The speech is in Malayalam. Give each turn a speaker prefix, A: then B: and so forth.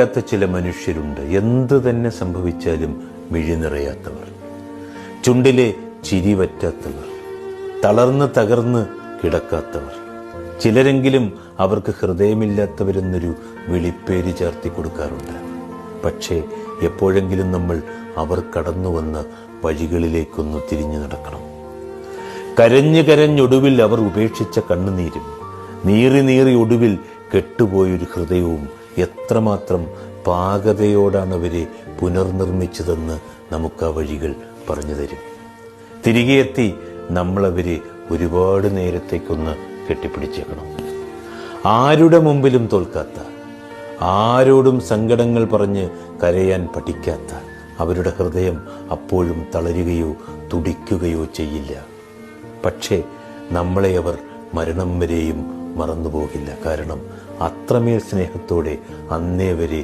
A: ാത്ത ചില മനുഷ്യരുണ്ട്. എന്തു തന്നെ സംഭവിച്ചാലും മിഴി നിറയാത്തവർ, ചുണ്ടിലെ ചിരി വറ്റാത്തവർ, തളർന്ന് തകർന്ന് കിടക്കാത്തവർ. ചിലരെങ്കിലും അവർക്ക് ഹൃദയമില്ലാത്തവരെന്നൊരു വിളിപ്പേര് ചേർത്തി കൊടുക്കാറുണ്ട്. പക്ഷേ എപ്പോഴെങ്കിലും നമ്മൾ അവർ കടന്നു വന്ന വഴികളിലേക്കൊന്ന് തിരിഞ്ഞു നടക്കണം. കരഞ്ഞൊടുവിൽ അവർ ഉപേക്ഷിച്ച കണ്ണുനീരും, നീറി ഒടുവിൽ കെട്ടുപോയൊരു ഹൃദയവും എത്രമാത്രം പാകതയോടാണ് അവരെ പുനർനിർമ്മിച്ചതെന്ന് നമുക്ക് ആ വഴികൾ പറഞ്ഞു തരും. തിരികെ എത്തി നമ്മളവരെ ഒരുപാട് നേരത്തേക്കൊന്ന് കെട്ടിപ്പിടിച്ചേക്കണം. ആരുടെ മുമ്പിലും തോൽക്കാത്ത, ആരോടും സങ്കടങ്ങൾ പറഞ്ഞ് കരയാൻ പഠിക്കാത്ത അവരുടെ ഹൃദയം അപ്പോഴും തളരുകയോ തുടിക്കുകയോ ചെയ്യില്ല. പക്ഷേ നമ്മളെ അവർ മരണം വരെയും മറന്നുപോകില്ല. കാരണം അത്രമേൽ സ്നേഹത്തോടെ അന്നേ വരെ